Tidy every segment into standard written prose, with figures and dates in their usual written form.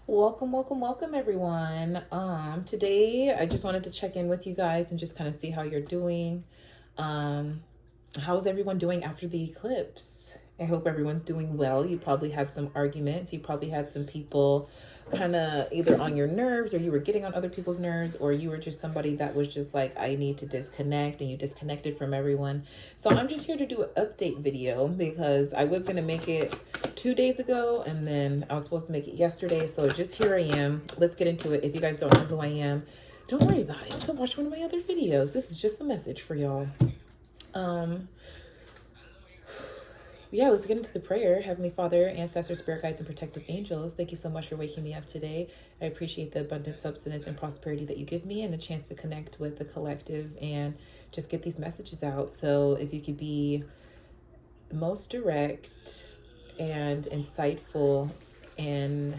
Welcome, welcome, welcome everyone. Today I just wanted to check in with you guys and just kind of see how you're doing. Um, how's everyone doing after the eclipse? I hope everyone's doing well. You probably had some arguments. You probably had some people kind of either on your nerves, or you were getting on other people's nerves, or you were just somebody that was just like, I need to disconnect, and you disconnected from everyone. So I'm just here to do an update video because I was going to make it 2 days ago and then I was supposed to make it yesterday. So just here I am. Let's get into it. If you guys don't know who I am, don't worry about it. You can watch one of my other videos. This is just a message for y'all. Um, yeah, let's get into the prayer. Heavenly Father, ancestors, spirit guides, and protective angels, thank you so much for waking me up today. I appreciate the abundant substance and prosperity that you give me and the chance to connect with the collective and just get these messages out. So if you could be most direct and insightful and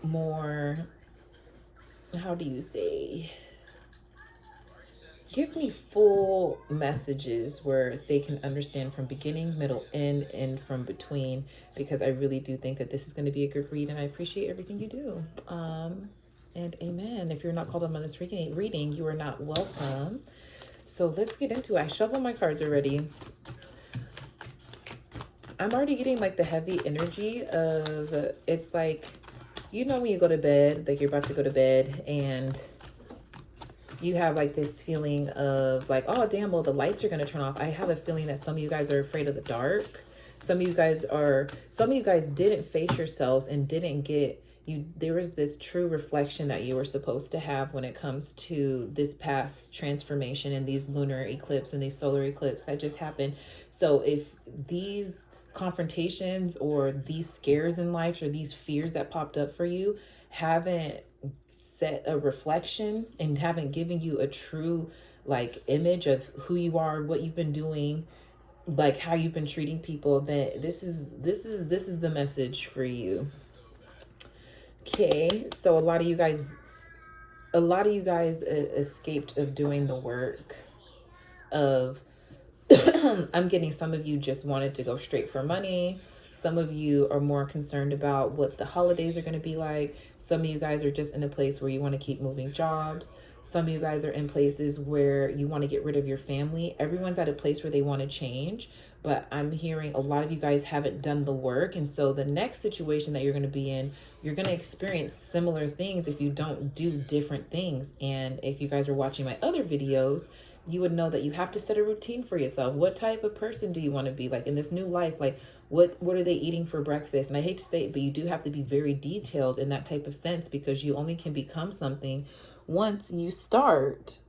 more, how do you say, give me full messages where they can understand from beginning, middle, end, and from between, because I really do think that this is going to be a good read and I appreciate everything you do. And amen. If you're not called on this reading, you are not welcome. So let's get into it. I shuffled my cards already. I'm already getting like the heavy energy of, it's like, you know, when you go to bed, like you're about to go to bed and you have like this feeling of like, oh damn, well the lights are going to turn off. I have a feeling that some of you guys are afraid of the dark. Some of you guys didn't face yourselves and didn't get you. There was this true reflection that you were supposed to have when it comes to this past transformation and these lunar eclipse and these solar eclipse that just happened. So if these confrontations or these scares in life or these fears that popped up for you haven't set a reflection and haven't given you a true like image of who you are, what you've been doing, like how you've been treating people, then this is the message for you. Okay, so a lot of you guys escaped of doing the work of I'm getting some of you just wanted to go straight for money. Some of you are more concerned about what the holidays are going to be like. Some of you guys are just in a place where you want to keep moving jobs. Some of you guys are in places where you want to get rid of your family. Everyone's at a place where they want to change. But I'm hearing a lot of you guys haven't done the work. And so the next situation that you're going to be in, you're going to experience similar things if you don't do different things. And if you guys are watching my other videos, you would know that you have to set a routine for yourself. What type of person do you want to be like in this new life? Like what are they eating for breakfast? And I hate to say it, but you do have to be very detailed in that type of sense, because you only can become something once you start.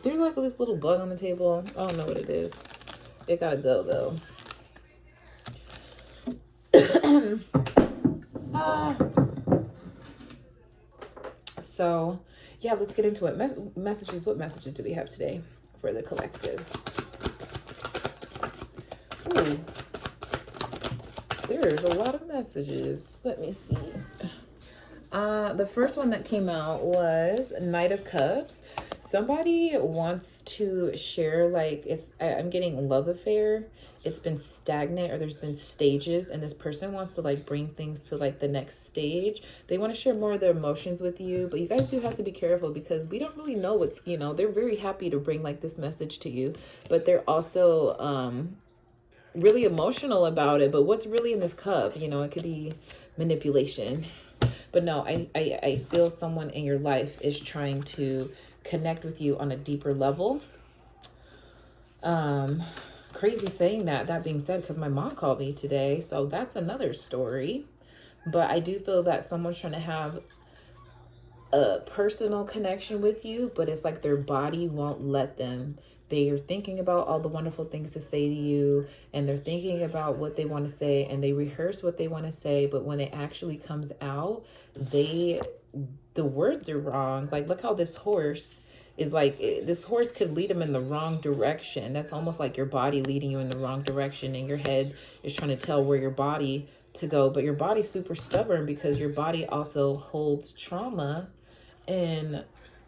There's like this little bug on the table. I don't know what it is. It gotta go though. So yeah, let's get into it. Messages. What messages do we have today for the collective? Ooh, there's a lot of messages. Let me see. The first one that came out was Knight of Cups. Somebody wants to share, like, I'm getting love affair. It's been stagnant, or there's been stages, and this person wants to like bring things to like the next stage. They want to share more of their emotions with you, but you guys do have to be careful because we don't really know what's, they're very happy to bring like this message to you, but they're also really emotional about it. But what's really in this cup, it could be manipulation. But no, I feel someone in your life is trying to connect with you on a deeper level. Crazy saying that. That being said, because my mom called me today, so that's another story. But I do feel that someone's trying to have a personal connection with you, but it's like their body won't let them. They're thinking about all the wonderful things to say to you, and they're thinking about what they want to say, and they rehearse what they want to say, but when it actually comes out, the words are wrong. Like, look how this horse is like, this horse could lead him in the wrong direction. That's almost like your body leading you in the wrong direction, and your head is trying to tell where your body to go, but your body's super stubborn because your body also holds trauma in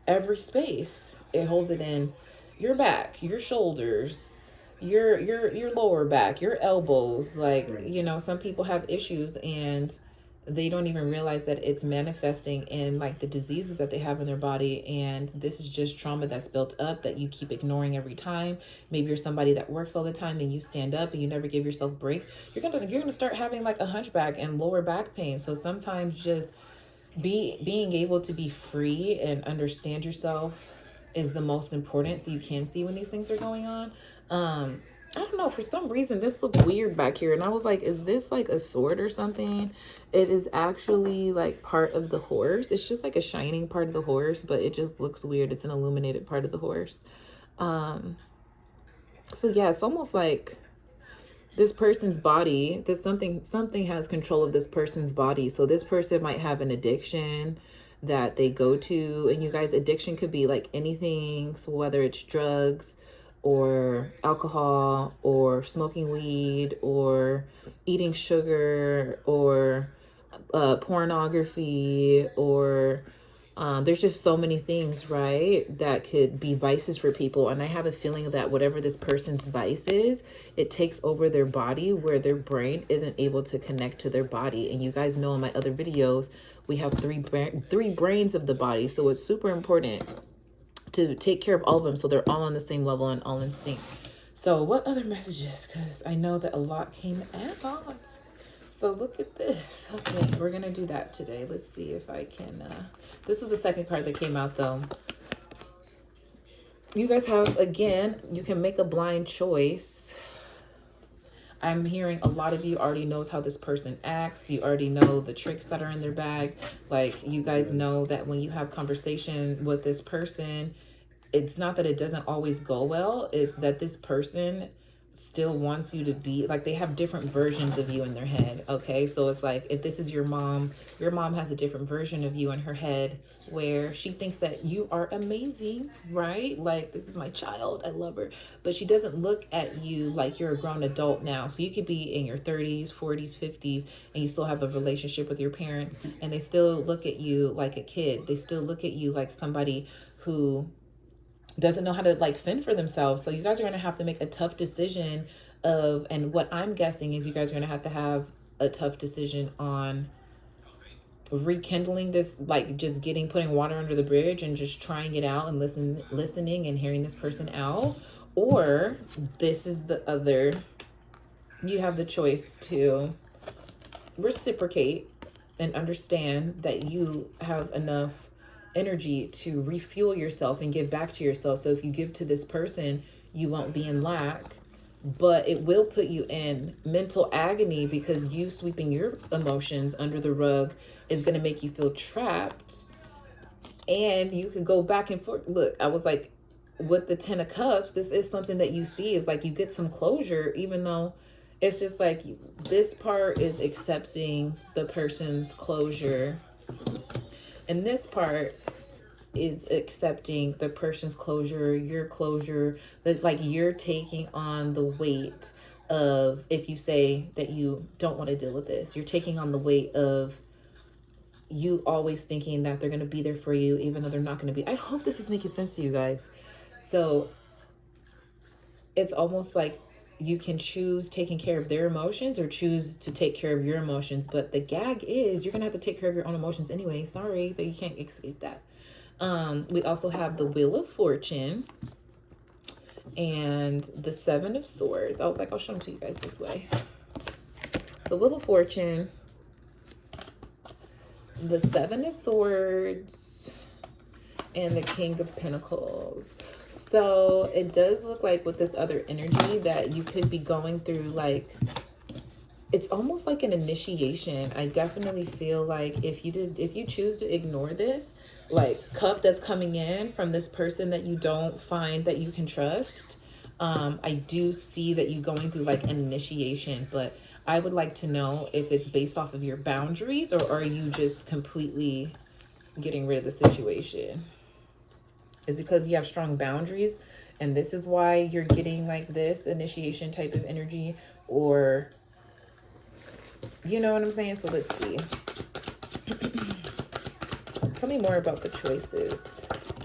every space. It holds it in your back, your shoulders, your lower back, your elbows. Like, you know, some people have issues and they don't even realize that it's manifesting in like the diseases that they have in their body, and this is just trauma that's built up that you keep ignoring every time. Maybe you're somebody that works all the time and you stand up and you never give yourself breaks. You're gonna start having like a hunchback and lower back pain. So sometimes just being able to be free and understand yourself is the most important, so you can see when these things are going on. I don't know, for some reason this looked weird back here, and I was like, is this like a sword or something? It is actually like part of the horse. It's just like a shining part of the horse, but it just looks weird. It's an illuminated part of the horse. So yeah, it's almost like this person's body, there's something has control of this person's body. So this person might have an addiction that they go to, and you guys, addiction could be like anything. So whether it's drugs or alcohol or smoking weed or eating sugar or pornography or there's just so many things, right, that could be vices for people. And I have a feeling that whatever this person's vice is, it takes over their body where their brain isn't able to connect to their body. And you guys know in my other videos, we have three brains of the body. So it's super important to take care of all of them so they're all on the same level and all in sync. So what other messages? Because I know that a lot came at once. So look at this. Okay, we're going to do that today. Let's see if I can... this is the second card that came out, though. You guys have, again, you can make a blind choice. I'm hearing a lot of you already knows how this person acts. You already know the tricks that are in their bag. Like, you guys know that when you have conversation with this person, it's not that it doesn't always go well. It's that this person still wants you to be like, they have different versions of you in their head. Okay, so it's like, if this is your mom has a different version of you in her head where she thinks that you are amazing, right? Like, this is my child, I love her. But she doesn't look at you like you're a grown adult now. So you could be in your 30s, 40s, 50s, and you still have a relationship with your parents, and they still look at you like a kid. They still look at you like somebody who doesn't know how to like fend for themselves. So you guys are going to have to make a tough decision of, and what I'm guessing is you guys are going to have a tough decision on rekindling this, like just putting water under the bridge and just trying it out and listening and hearing this person out. Or this is the other, you have the choice to reciprocate and understand that you have enough energy to refuel yourself and give back to yourself. So if you give to this person, you won't be in lack, but it will put you in mental agony because you sweeping your emotions under the rug is going to make you feel trapped. And you can go back and forth. Look, I was like, with the 10 of Cups, this is something that you see is like you get some closure, even though it's just like this part is accepting the person's closure, and this part is accepting the person's closure, your closure, that like you're taking on the weight of, if you say that you don't want to deal with this, you're taking on the weight of you always thinking that they're going to be there for you, even though they're not going to be. I hope this is making sense to you guys. So it's almost like you can choose taking care of their emotions or choose to take care of your emotions. But the gag is you're going to have to take care of your own emotions anyway. Sorry that you can't escape that. We also have the Wheel of Fortune and the Seven of Swords. I was like, I'll show them to you guys this way. The Wheel of Fortune, the Seven of Swords, and the King of Pentacles. So it does look like with this other energy that you could be going through, like, it's almost like an initiation. I definitely feel like if you choose to ignore this, like, cup that's coming in from this person that you don't find that you can trust, I do see that you going through like an initiation. But I would like to know if it's based off of your boundaries, or are you just completely getting rid of the situation? Is it because you have strong boundaries and this is why you're getting like this initiation type of energy? Or, you know what I'm saying? So let's see. Tell me more about the choices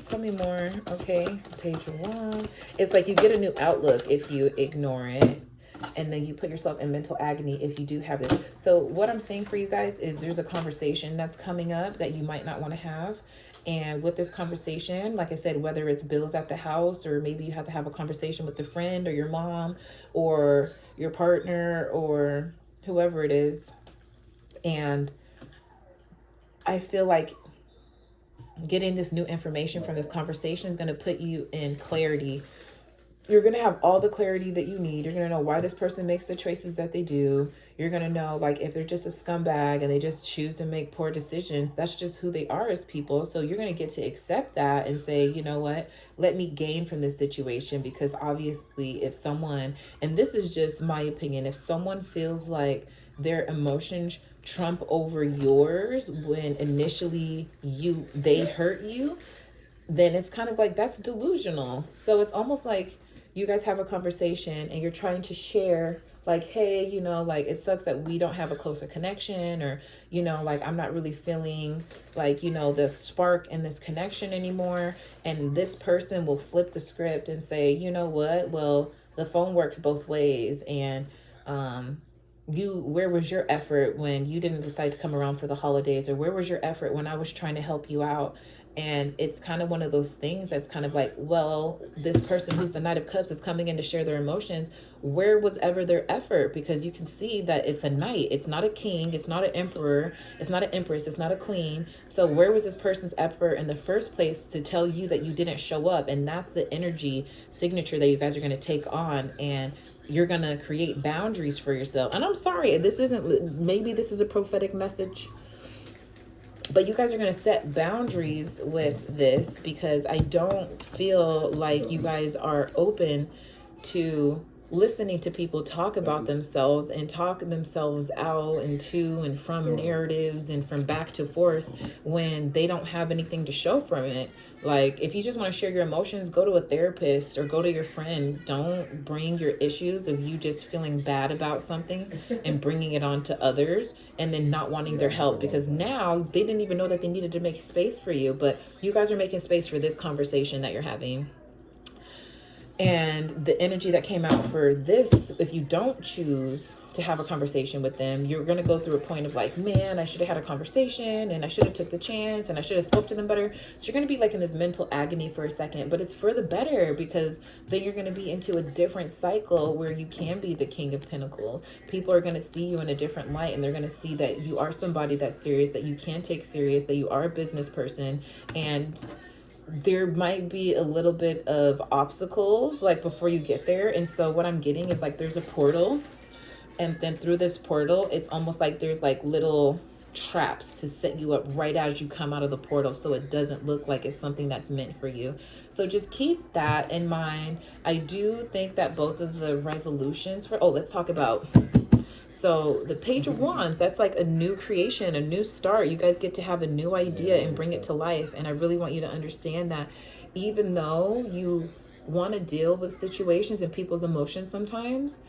Tell me more. Okay, page one. It's like you get a new outlook if you ignore it. And then you put yourself in mental agony if you do have this. So what I'm saying for you guys is there's a conversation that's coming up that you might not want to have. And with this conversation, like I said, whether it's bills at the house, or maybe you have to have a conversation with a friend or your mom or your partner or whoever it is. And I feel like getting this new information from this conversation is going to put you in clarity. You're going to have all the clarity that you need. You're going to know why this person makes the choices that they do. You're going to know, like, if they're just a scumbag and they just choose to make poor decisions, that's just who they are as people. So you're going to get to accept that and say, you know what, let me gain from this situation. Because obviously if someone, and this is just my opinion, if someone feels like their emotions trump over yours when initially they hurt you, then it's kind of like that's delusional. So it's almost like you guys have a conversation and you're trying to share, like, hey, you know, like, it sucks that we don't have a closer connection, or, you know, like, I'm not really feeling like, you know, the spark in this connection anymore. And this person will flip the script and say, you know what, well, the phone works both ways. And where was your effort when you didn't decide to come around for the holidays? Or where was your effort when I was trying to help you out? And it's kind of one of those things that's kind of like, well, this person who's the Knight of Cups is coming in to share their emotions. Where was ever their effort? Because you can see that it's a knight. It's not a king. It's not an emperor. It's not an empress. It's not a queen. So where was this person's effort in the first place to tell you that you didn't show up? And that's the energy signature that you guys are going to take on. And you're going to create boundaries for yourself. And I'm sorry, maybe this is a prophetic message, but you guys are going to set boundaries with this, because I don't feel like you guys are open to listening to people talk about themselves and talk themselves out and to and from narratives and from back to forth when they don't have anything to show from it. Like, if you just want to share your emotions, go to a therapist or go to your friend. Don't bring your issues of you just feeling bad about something and bringing it on to others and then not wanting their help, because now they didn't even know that they needed to make space for you, but you guys are making space for this conversation that you're having. And the energy that came out for this, if you don't choose to have a conversation with them, you're going to go through a point of like, man, I should have had a conversation and I should have took the chance and I should have spoke to them better. So you're going to be like in this mental agony for a second, but it's for the better, because then you're going to be into a different cycle where you can be the King of Pentacles. People are going to see you in a different light, and they're going to see that you are somebody that's serious, that you can take serious, that you are a business person. And there might be a little bit of obstacles like before you get there. And so what I'm getting is like there's a portal, and then through this portal it's almost like there's like little traps to set you up right as you come out of the portal, so it doesn't look like it's something that's meant for you. So just keep that in mind. I do think that both of the resolutions for let's talk about, so the Page of Wands, that's like a new creation, a new start. You guys get to have a new idea and bring it to life. And I really want you to understand that even though you want to deal with situations and people's emotions sometimes,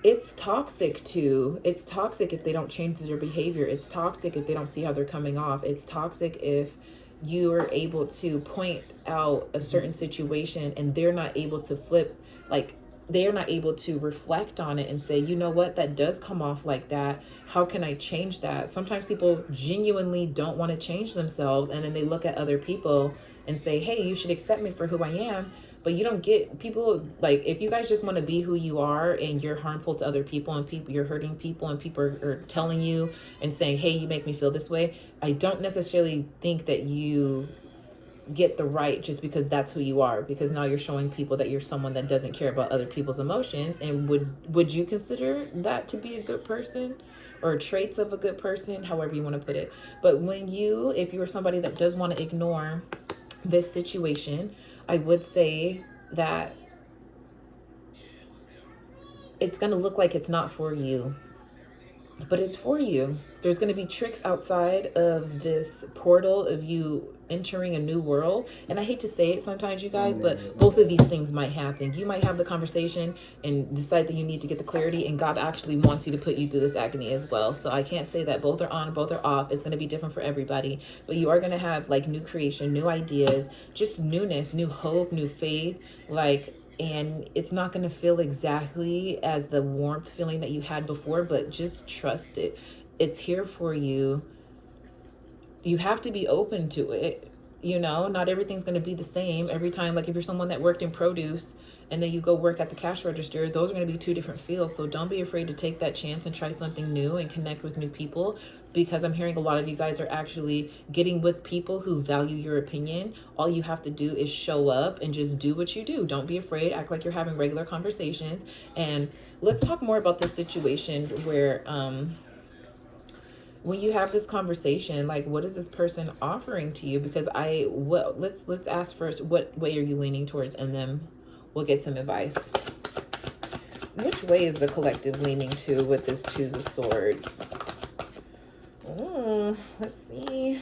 it's toxic too. It's toxic if they don't change their behavior. It's toxic if they don't see how they're coming off. It's toxic if you are able to point out a certain situation and they're not able to flip, like, they're not able to reflect on it and say, you know what, that does come off like that. How can I change that? Sometimes people genuinely don't want to change themselves, and then they look at other people and say, hey, you should accept me for who I am. But you don't get people, like, if you guys just want to be who you are and you're harmful to other people and you're hurting people and people are telling you and saying, hey, you make me feel this way, I don't necessarily think that you get the right just because that's who you are, because now you're showing people that you're someone that doesn't care about other people's emotions. And would you consider that to be a good person, or traits of a good person, however you want to put it? But if you're somebody that does want to ignore this situation, I would say that it's going to look like it's not for you. but it's for you. There's going to be tricks outside of this portal of you entering a new world. And I hate to say it sometimes, you guys, but both of these things might happen. You might have the conversation and decide that you need to get the clarity, and God actually wants you to put you through this agony as well. So I can't say that both are on, both are off. It's going to be different for everybody, but you are going to have like new creation, new ideas, just newness, new hope, new faith, like, and it's not going to feel exactly as the warmth feeling that you had before, but just trust it. It's here for you. You have to be open to it. You know, not everything's going to be the same every time. Like if you're someone that worked in produce and then you go work at the cash register, those are going to be two different fields. So don't be afraid to take that chance and try something new and connect with new people, because I'm hearing a lot of you guys are actually getting with people who value your opinion. All you have to do is show up and just do what you do. Don't be afraid. Act like you're having regular conversations. And let's talk more about this situation where when you have this conversation, like what is this person offering to you? Because let's ask first, what way are you leaning towards, and then we'll get some advice. Which way is the collective leaning to with this Two of Swords? Let's see.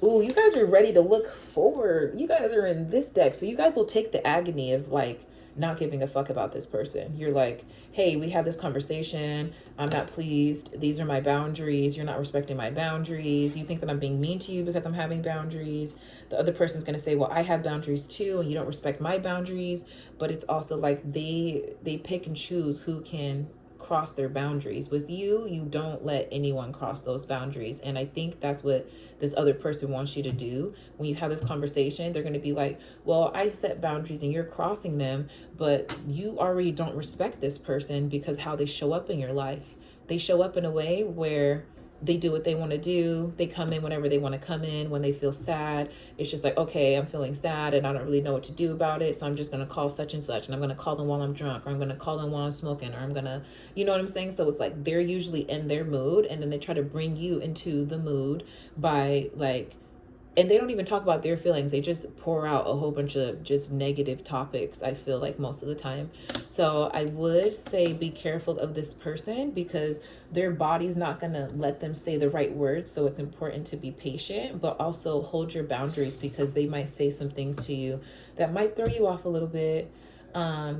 Ooh, you guys are ready to look forward. You guys are in this deck, so you guys will take the agony of like not giving a fuck about this person. You're like, hey, we had this conversation. I'm not pleased. These are my boundaries. You're not respecting my boundaries. You think that I'm being mean to you because I'm having boundaries. The other person's going to say, well, I have boundaries too, and you don't respect my boundaries. But it's also like they pick and choose who can cross their boundaries. With you, you don't let anyone cross those boundaries. And I think that's what this other person wants you to do. When you have this conversation, they're going to be like, well, I set boundaries and you're crossing them, but you already don't respect this person because how they show up in your life. They show up in a way where they do what they want to do. They come in whenever they want to come in. When they feel sad, it's just like, okay, I'm feeling sad and I don't really know what to do about it. So I'm just going to call such and such, and I'm going to call them while I'm drunk, or I'm going to call them while I'm smoking, or I'm going to, you know what I'm saying? So it's like they're usually in their mood, and then they try to bring you into the mood by like, and they don't even talk about their feelings. They just pour out a whole bunch of just negative topics, I feel like, most of the time. So I would say be careful of this person, because their body's not going to let them say the right words. So it's important to be patient, but also hold your boundaries, because they might say some things to you that might throw you off a little bit.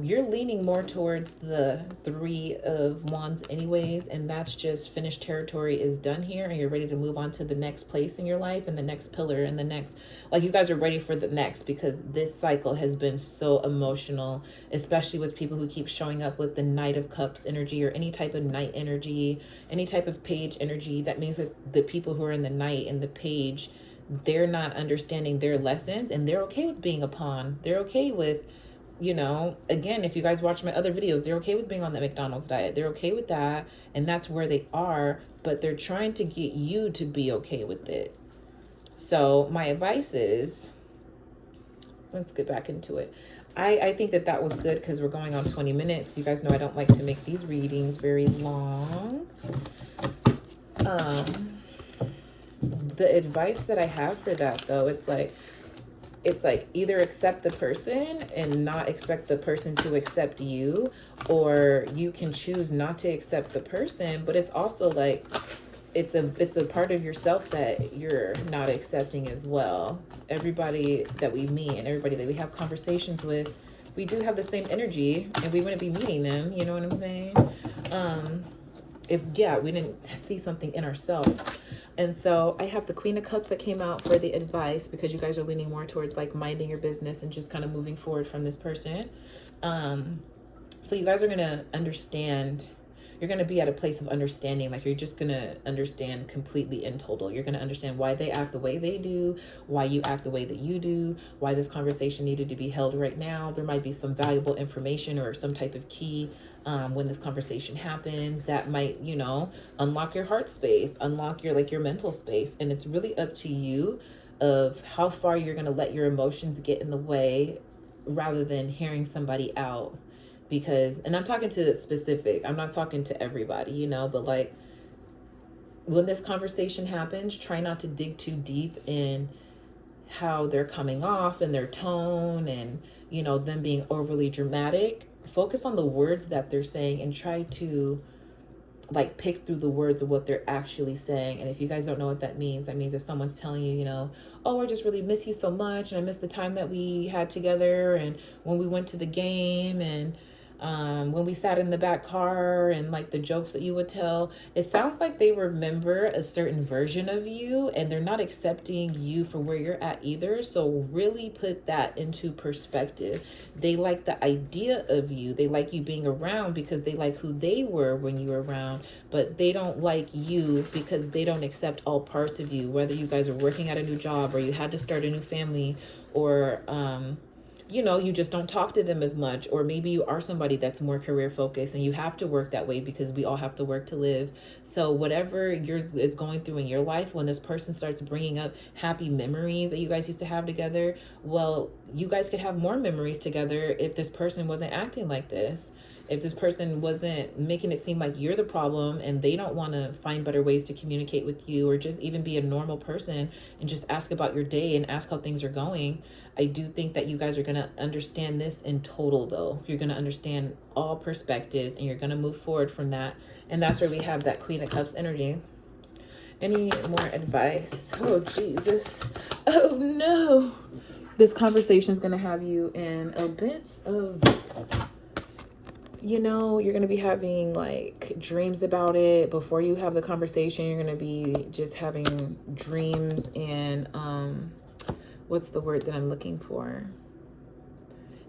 You're leaning more towards the Three of Wands anyways, and that's just finished territory is done here, and you're ready to move on to the next place in your life and the next pillar and the next, like you guys are ready for the next, because this cycle has been so emotional, especially with people who keep showing up with the Knight of Cups energy or any type of Knight energy, any type of Page energy. That means that the people who are in the Knight and the Page, they're not understanding their lessons, and they're okay with being a pawn. They're okay with, you know, again, if you guys watch my other videos, they're okay with being on the McDonald's diet. They're okay with that, and that's where they are, but they're trying to get you to be okay with it. So my advice is, let's get back into it. I think that was good, because we're going on 20 minutes. You guys know I don't like to make these readings very long. The advice that I have for that, though, it's like either accept the person and not expect the person to accept you, or you can choose not to accept the person, but it's also like it's a part of yourself that you're not accepting as well. Everybody that we meet and everybody that we have conversations with, we do have the same energy, and we wouldn't be meeting them, you know what I'm saying? If we didn't see something in ourselves. And so I have the Queen of Cups that came out for the advice, because you guys are leaning more towards like minding your business and just kind of moving forward from this person. So you guys are going to understand. You're going to be at a place of understanding. Like you're just going to understand completely in total. You're going to understand why they act the way they do, why you act the way that you do, why this conversation needed to be held right now. There might be some valuable information or some type of key when this conversation happens that might, you know, unlock your heart space, unlock your mental space. And it's really up to you of how far you're going to let your emotions get in the way rather than hearing somebody out. Because, and I'm talking to specific, I'm not talking to everybody, you know, but like when this conversation happens, try not to dig too deep in how they're coming off and their tone and, you know, them being overly dramatic. Focus on the words that they're saying and try to like pick through the words of what they're actually saying. And if you guys don't know what that means if someone's telling you, you know, oh, I just really miss you so much, and I miss the time that we had together, and when we went to the game, and when we sat in the back car, and like the jokes that you would tell, it sounds like they remember a certain version of you, and they're not accepting you for where you're at either. So really put that into perspective. They like the idea of you. They like you being around because they like who they were when you were around, but they don't like you because they don't accept all parts of you, whether you guys are working at a new job, or you had to start a new family, or you know, you just don't talk to them as much, or maybe you are somebody that's more career focused and you have to work that way because we all have to work to live. So whatever yours is going through in your life, when this person starts bringing up happy memories that you guys used to have together, well, you guys could have more memories together if this person wasn't acting like this. If this person wasn't making it seem like you're the problem, and they don't want to find better ways to communicate with you, or just even be a normal person and just ask about your day and ask how things are going, I do think that you guys are going to understand this in total, though. You're going to understand all perspectives, and you're going to move forward from that. And that's where we have that Queen of Cups energy. Any more advice? Oh, Jesus. Oh, no. This conversation is going to have you in a bit of, you know, you're going to be having like dreams about it. Before you have the conversation, you're going to be just having dreams and, what's the word that I'm looking for?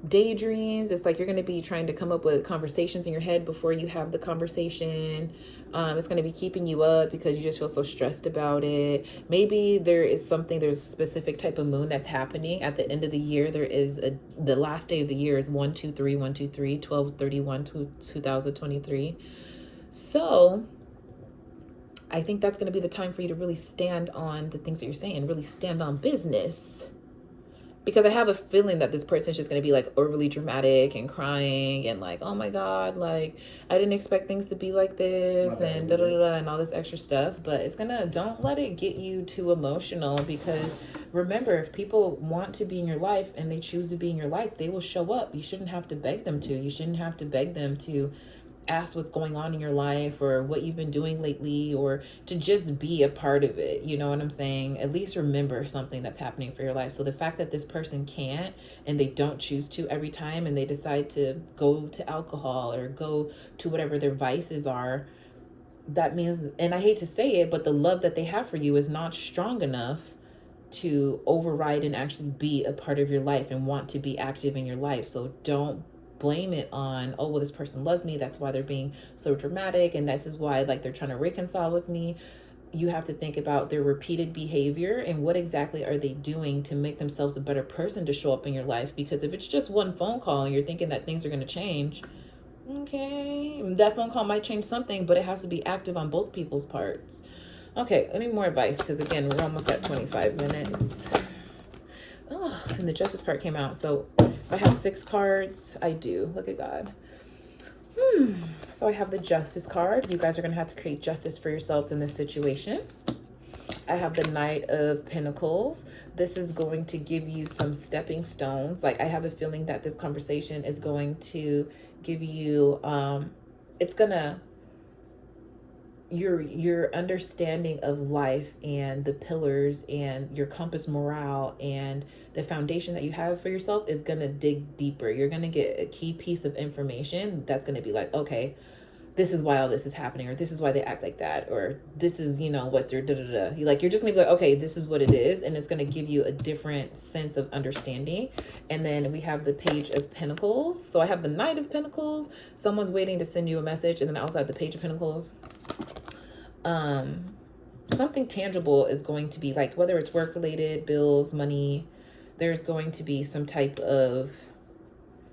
Daydreams. It's like you're going to be trying to come up with conversations in your head before you have the conversation. It's going to be keeping you up because you just feel so stressed about it. Maybe there's a specific type of moon that's happening at the end of the year. The last day of the year is 123 12/31 2023. So I think that's going to be the time for you to really stand on the things that you're saying, really stand on business. Because I have a feeling that this person is just going to be like overly dramatic and crying and like, oh my God, like I didn't expect things to be like this and da da da and all this extra stuff. But don't let it get you too emotional, because remember, if people want to be in your life and they choose to be in your life, they will show up. You shouldn't have to beg them to. You shouldn't have to beg them to ask what's going on in your life or what you've been doing lately, or to just be a part of it. You know what I'm saying? At least remember something that's happening for your life. So the fact that this person can't, and they don't choose to every time, and they decide to go to alcohol or go to whatever their vices are, that means, and I hate to say it, but the love that they have for you is not strong enough to override and actually be a part of your life and want to be active in your life. So don't blame it on, oh, well, this person loves me, that's why they're being so dramatic, and this is why like they're trying to reconcile with me. You have to think about their repeated behavior and what exactly are they doing to make themselves a better person to show up in your life. Because if it's just one phone call and you're thinking that things are going to change, okay, that phone call might change something, but it has to be active on both people's parts. Okay, any more advice? Because again, we're almost at 25 minutes. Oh, and the Justice card came out. So if I have 6 cards, I do. Look at God. So I have the Justice card. You guys are going to have to create justice for yourselves in this situation. I have the Knight of Pentacles. This is going to give you some stepping stones. Like, I have a feeling that this conversation is going to give you, it's going to, your understanding of life and the pillars and your compass morale and the foundation that you have for yourself is going to dig deeper. You're going to get a key piece of information that's going to be like, okay, this is why all this is happening, or this is why they act like that, or this is, you know, what they're da-da-da. You're just gonna be like, okay, this is what it is, and it's gonna give you a different sense of understanding. And then we have the Page of Pentacles. So I have the Knight of Pentacles. Someone's waiting to send you a message, and then I also have the Page of Pentacles. Something tangible is going to be, like, whether it's work related, bills, money, there's going to be some type of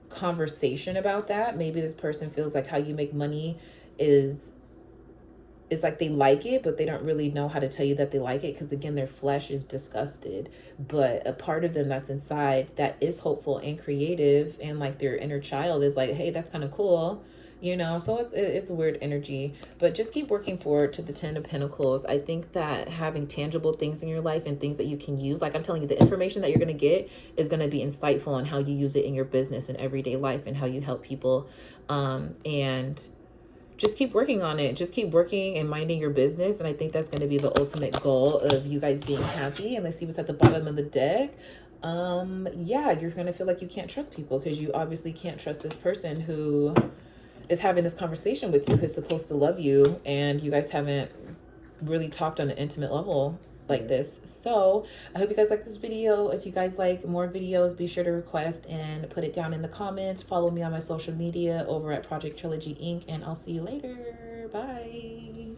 conversation about that. Maybe this person feels like how you make money is like they like it, but they don't really know how to tell you that they like it, because again, their flesh is disgusted. But a part of them that's inside that is hopeful and creative, and like their inner child is like, hey, that's kind of cool, you know. So it's a weird energy, but just keep working forward to the 10 of Pentacles. I think that having tangible things in your life and things that you can use, like I'm telling you, the information that you're going to get is going to be insightful on how you use it in your business and everyday life and how you help people. And just keep working on it. Just keep working and minding your business. And I think that's going to be the ultimate goal of you guys being happy. And let's see what's at the bottom of the deck. Yeah, you're going to feel like you can't trust people because you obviously can't trust this person who is having this conversation with you, who's supposed to love you, and you guys haven't really talked on an intimate level like this. So I hope you guys like this video. If you guys like more videos, be sure to request and put it down in the comments. Follow me on my social media over at Project Trilogy Inc. And I'll see you later. Bye.